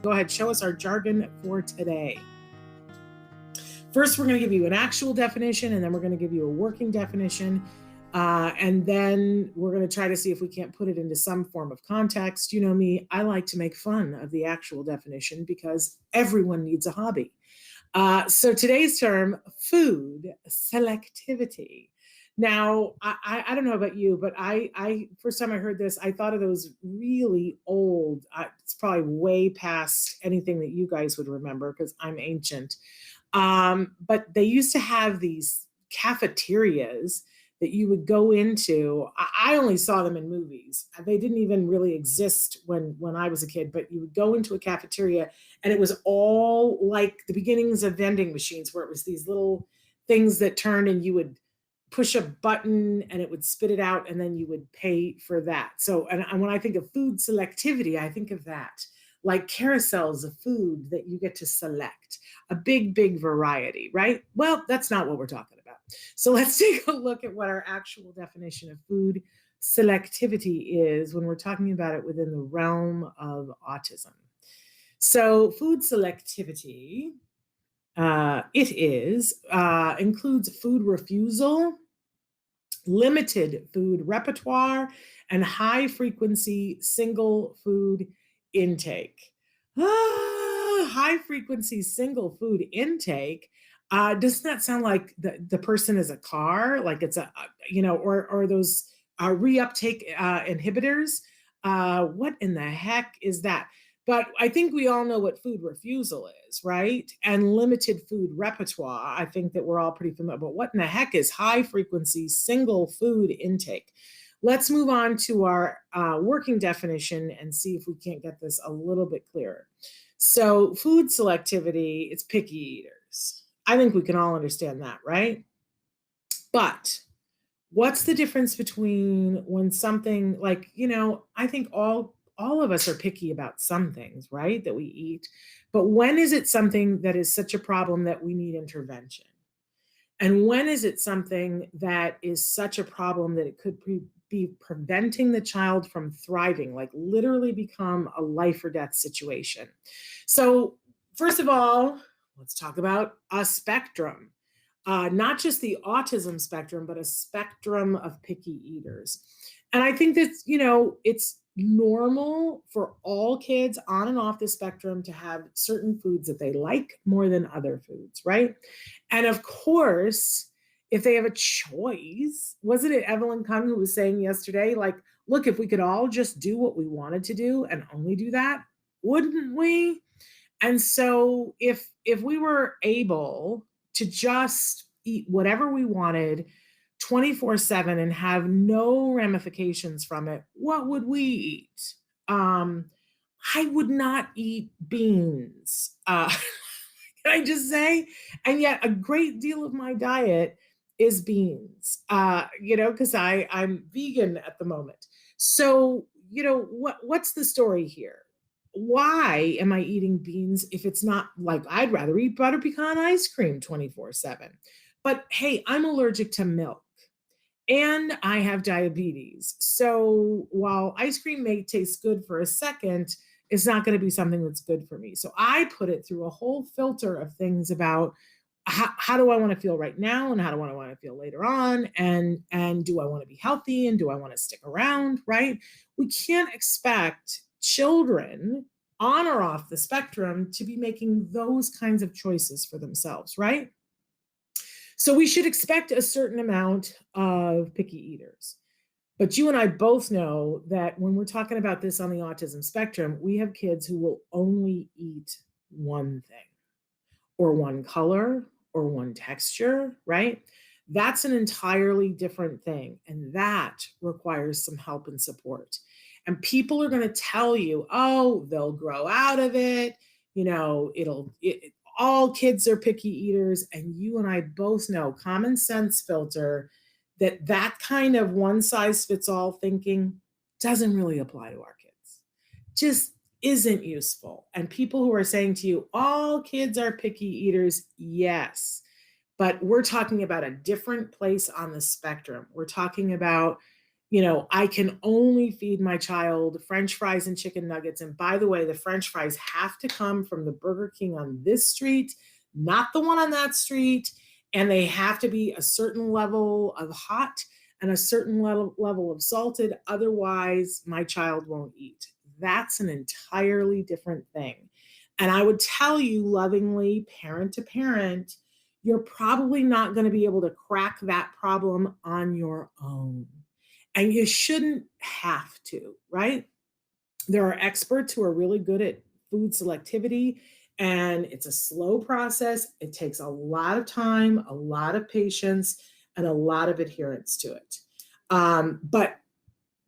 Go ahead, show us our jargon for today. First, we're going to give you an actual definition, and then we're going to give you a working definition. And then we're going to try to see if we can't put it into some form of context. You know me, I like to make fun of the actual definition because everyone needs a hobby. So today's term, food selectivity. Now, I don't know about you, but I first time I heard this, I thought of those really old, it's probably way past anything that you guys would remember because I'm ancient. But they used to have these cafeterias that you would go into. I only saw them in movies. They didn't even really exist when I was a kid, but you would go into a cafeteria and it was all like the beginnings of vending machines where it was these little things that turned and you would push a button and it would spit it out and then you would pay for that. So, and when I think of food selectivity, I think of that, like carousels of food that you get to select, a big variety, right? Well, that's not what we're talking about. So let's take a look at what our actual definition of food selectivity is when we're talking about it within the realm of autism. So food selectivity, includes food refusal, limited food repertoire, and high frequency single food intake. High frequency single food intake. Doesn't that sound like the person is a car? Like it's or those reuptake inhibitors? What in the heck is that? But I think we all know what food refusal is, right? And limited food repertoire. I think that we're all pretty familiar. But what in the heck is high frequency single food intake? Let's move on to our working definition and see if we can't get this a little bit clearer. So food selectivity, it's picky eaters. I think we can all understand that, right? But what's the difference between when something like, I think all of us are picky about some things, right, that we eat. But when is it something that is such a problem that we need intervention? And when is it something that is such a problem that it could be preventing the child from thriving, like literally become a life or death situation? So first of all, let's talk about a spectrum. Not just the autism spectrum, but a spectrum of picky eaters. And I think that, it's normal for all kids on and off the spectrum to have certain foods that they like more than other foods, right? And of course, if they have a choice, wasn't it Evelyn Kung who was saying yesterday, like, look, if we could all just do what we wanted to do and only do that, wouldn't we? And so if we were able to just eat whatever we wanted 24/7 and have no ramifications from it, what would we eat? I would not eat beans. Can I just say? And yet a great deal of my diet is beans, because I'm vegan at the moment. So, what's the story here? Why am I eating beans if it's not like I'd rather eat butter pecan ice cream 24/7? But hey, I'm allergic to milk and I have diabetes. So while ice cream may taste good for a second, it's not going to be something that's good for me. So I put it through a whole filter of things about how do I want to feel right now and how do I want to feel later on, and do I want to be healthy and do I want to stick around, right? We can't expect children on or off the spectrum to be making those kinds of choices for themselves, right? So we should expect a certain amount of picky eaters. But you and I both know that when we're talking about this on the autism spectrum, we have kids who will only eat one thing or one color or one texture, right? That's an entirely different thing. And that requires some help and support. And people are going to tell you, oh, they'll grow out of it. All kids are picky eaters. And you and I both know, common sense filter, that kind of one size fits all thinking doesn't really apply to our kids. Just isn't useful. And people who are saying to you, all kids are picky eaters, yes. But we're talking about a different place on the spectrum. We're talking about I can only feed my child French fries and chicken nuggets. And by the way, the French fries have to come from the Burger King on this street, not the one on that street. And they have to be a certain level of hot and a certain level of salted. Otherwise, my child won't eat. That's an entirely different thing. And I would tell you lovingly, parent to parent, you're probably not going to be able to crack that problem on your own. And you shouldn't have to, right? There are experts who are really good at food selectivity, and it's a slow process. It takes a lot of time, a lot of patience, and a lot of adherence to it. But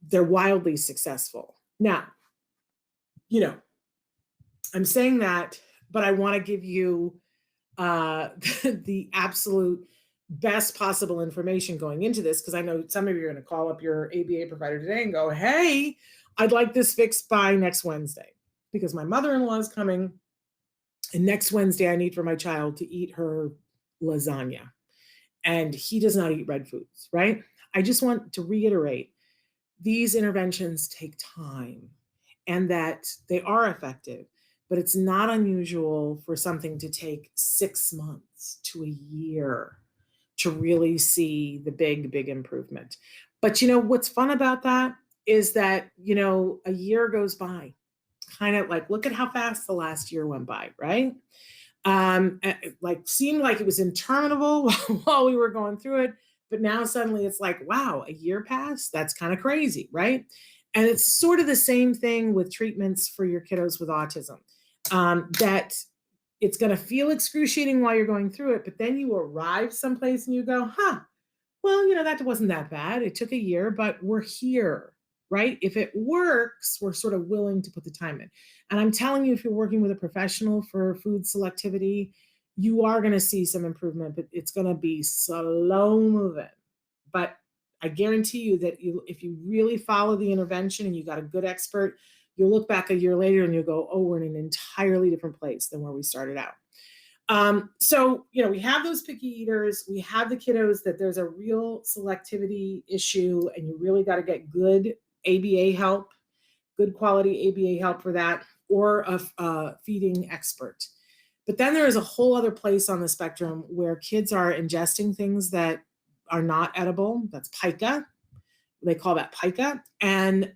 they're wildly successful. Now, I'm saying that, but I want to give you the absolute best possible information going into this, because I know some of you are going to call up your ABA provider today and go, hey, I'd like this fixed by next Wednesday because my mother-in-law is coming, and next Wednesday I need for my child to eat her lasagna, and he does not eat red foods, right? I just want to reiterate, these interventions take time and that they are effective, but it's not unusual for something to take 6 months to a year to really see the big improvement. But what's fun about that is that, a year goes by, kind of like, look at how fast the last year went by, right? Like seemed like it was interminable while we were going through it, but now suddenly it's like, wow, a year passed? That's kind of crazy, right? And it's sort of the same thing with treatments for your kiddos with autism, that it's going to feel excruciating while you're going through it, but then you arrive someplace and you go, well, that wasn't that bad. It took a year, but we're here, right? If it works, we're sort of willing to put the time in. And I'm telling you, if you're working with a professional for food selectivity, you are going to see some improvement, but it's going to be slow moving. But I guarantee you that if you really follow the intervention and you got a good expert, you'll look back a year later and you'll go, oh, we're in an entirely different place than where we started out. So, we have those picky eaters, we have the kiddos that there's a real selectivity issue, and you really got to get good ABA help, good quality ABA help for that, or a feeding expert. But then there is a whole other place on the spectrum where kids are ingesting things that are not edible. That's pica. They call that pica. And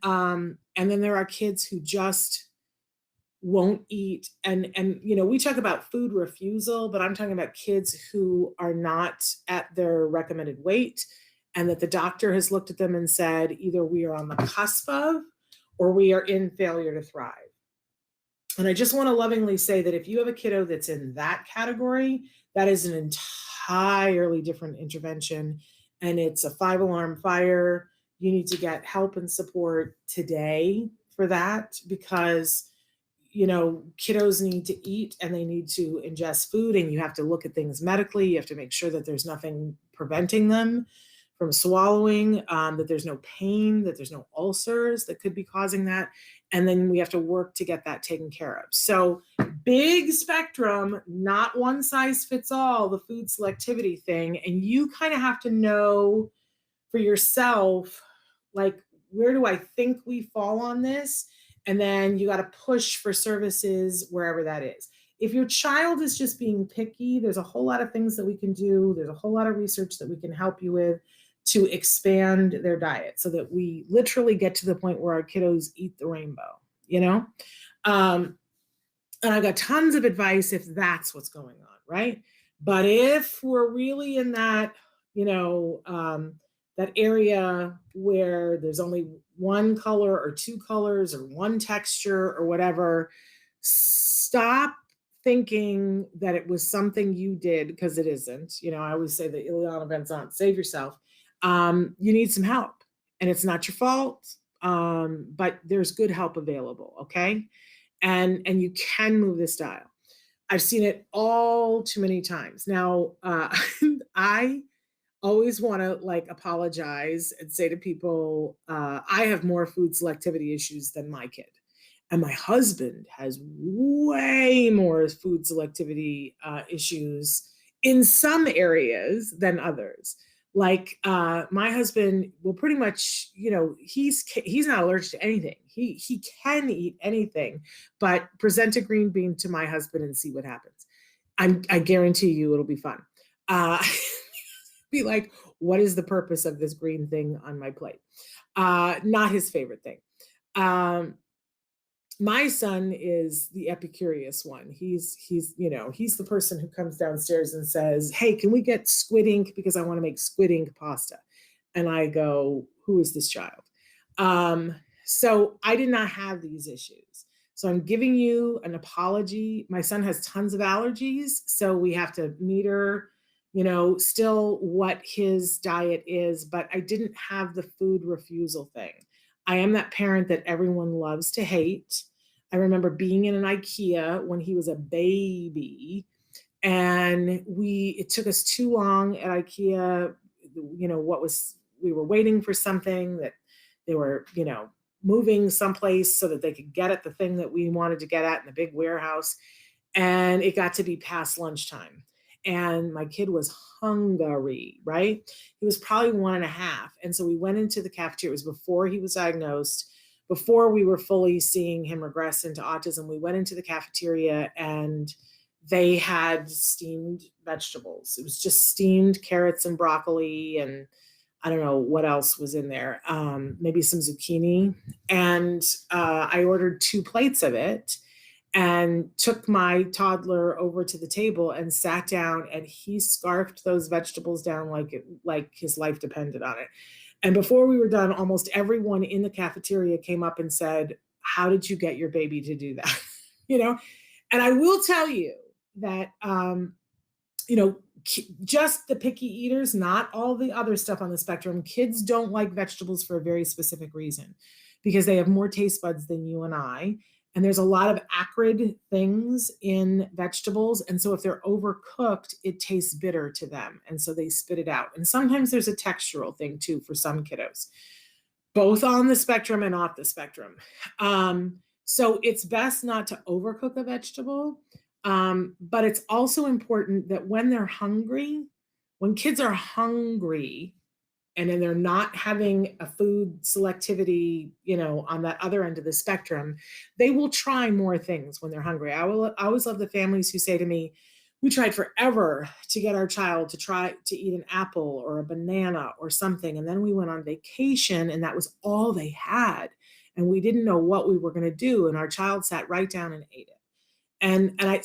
then there are kids who just won't eat. And we talk about food refusal, but I'm talking about kids who are not at their recommended weight, and that the doctor has looked at them and said, either we are on the cusp of, or we are in failure to thrive. And I just want to lovingly say that if you have a kiddo that's in that category, that is an entirely different intervention, and it's a 5-alarm fire. You need to get help and support today for that, because kiddos need to eat and they need to ingest food, and you have to look at things medically. You have to make sure that there's nothing preventing them from swallowing, that there's no pain, that there's no ulcers that could be causing that. And then we have to work to get that taken care of. So big spectrum, not one size fits all, the food selectivity thing. And you kind of have to know for yourself, like, where do I think we fall on this? And then you got to push for services wherever that is. If your child is just being picky, there's a whole lot of things that we can do. There's a whole lot of research that we can help you with to expand their diet so that we literally get to the point where our kiddos eat the rainbow, and I've got tons of advice if that's what's going on, right? But if we're really in that, that area where there's only one color or two colors or one texture or whatever, stop thinking that it was something you did, because it isn't. I always say that Ileana Vincent, save yourself. You need some help, and it's not your fault, but there's good help available, okay? And you can move this dial. I've seen it all too many times. Now, I always want to apologize and say to people, I have more food selectivity issues than my kid. And my husband has way more food selectivity issues in some areas than others. Like my husband will pretty much, he's not allergic to anything. He can eat anything, but present a green bean to my husband and see what happens. I guarantee you it'll be fun. Uh, be like, what is the purpose of this green thing on my plate? Not his favorite thing. Um, my son is the epicurious one. He's the person who comes downstairs and says, "Hey, can we get squid ink because I want to make squid ink pasta?" And I go, "Who is this child?" So I did not have these issues. So I'm giving you an apology. My son has tons of allergies, so we have to meter, still what his diet is, but I didn't have the food refusal thing. I am that parent that everyone loves to hate. I remember being in an IKEA when he was a baby, and it took us too long at IKEA. We were waiting for something that they were, moving someplace so that they could get at the thing that we wanted to get at in the big warehouse. And it got to be past lunchtime. And my kid was hungry, right? He was probably 1.5. And so we went into the cafeteria. It was before he was diagnosed, before we were fully seeing him regress into autism. We went into the cafeteria and they had steamed vegetables. It was just steamed carrots and broccoli, and I don't know what else was in there, maybe some zucchini. And I ordered 2 plates of it and took my toddler over to the table and sat down, and he scarfed those vegetables down like his life depended on it. And before we were done, almost everyone in the cafeteria came up and said, "How did you get your baby to do that?" you know, and I will tell you that, just the picky eaters, not all the other stuff on the spectrum. Kids don't like vegetables for a very specific reason, because they have more taste buds than you and I. And there's a lot of acrid things in vegetables. And so if they're overcooked, it tastes bitter to them. And so they spit it out. And sometimes there's a textural thing too for some kiddos, both on the spectrum and off the spectrum. So it's best not to overcook a vegetable. But it's also important that when they're hungry, when kids are hungry and then they're not having a food selectivity, on that other end of the spectrum, they will try more things when they're hungry. I always love the families who say to me, "We tried forever to get our child to try to eat an apple or a banana or something. And then we went on vacation and that was all they had. And we didn't know what we were going to do. And our child sat right down and ate it."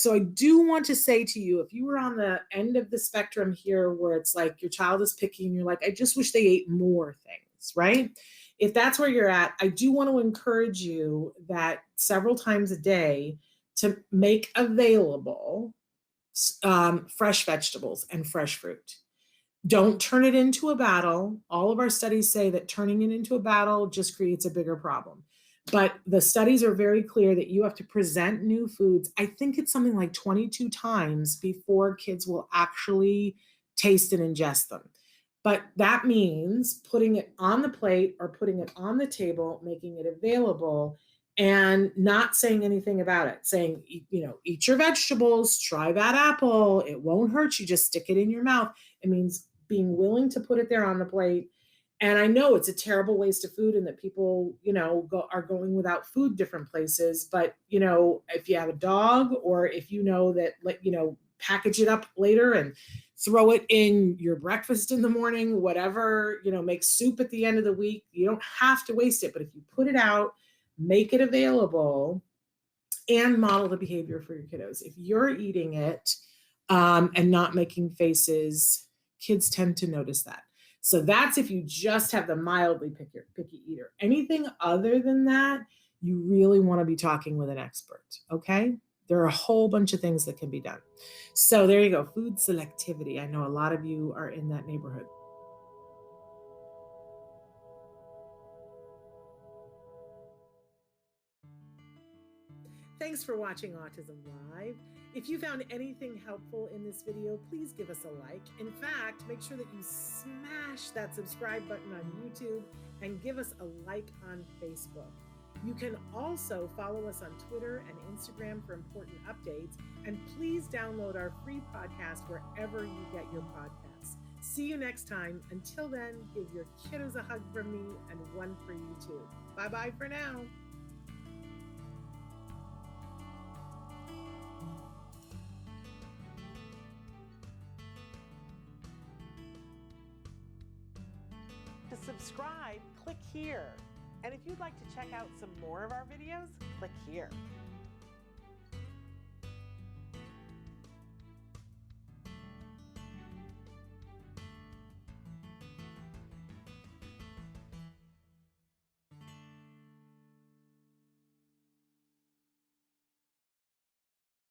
So I do want to say to you, if you were on the end of the spectrum here where it's like your child is picky and you're like, "I just wish they ate more things," right? If that's where you're at, I do want to encourage you that several times a day to make available fresh vegetables and fresh fruit. Don't turn it into a battle. All of our studies say that turning it into a battle just creates a bigger problem. But the studies are very clear that you have to present new foods. I think it's something like 22 times before kids will actually taste and ingest them. But that means putting it on the plate or putting it on the table, making it available, and not saying anything about it. Saying, "Eat your vegetables, try that apple. It won't hurt you. Just stick it in your mouth." It means being willing to put it there on the plate. And I know it's a terrible waste of food and that people, are going without food different places. But, if you have a dog, or if that, package it up later and throw it in your breakfast in the morning, whatever, make soup at the end of the week. You don't have to waste it. But if you put it out, make it available, and model the behavior for your kiddos. If you're eating it and not making faces, kids tend to notice that. So that's if you just have the mildly picky eater. Anything other than that, you really want to be talking with an expert, okay? There are a whole bunch of things that can be done. So there you go, food selectivity. I know a lot of you are in that neighborhood. Thanks for watching Autism Live. If you found anything helpful in this video, please give us a like. In fact, make sure that you smash that subscribe button on YouTube and give us a like on Facebook. You can also follow us on Twitter and Instagram for important updates. And please download our free podcast wherever you get your podcasts. See you next time. Until then, give your kiddos a hug from me and one for you too. Bye-bye for now. To subscribe, click here. And if you'd like to check out some more of our videos, click here.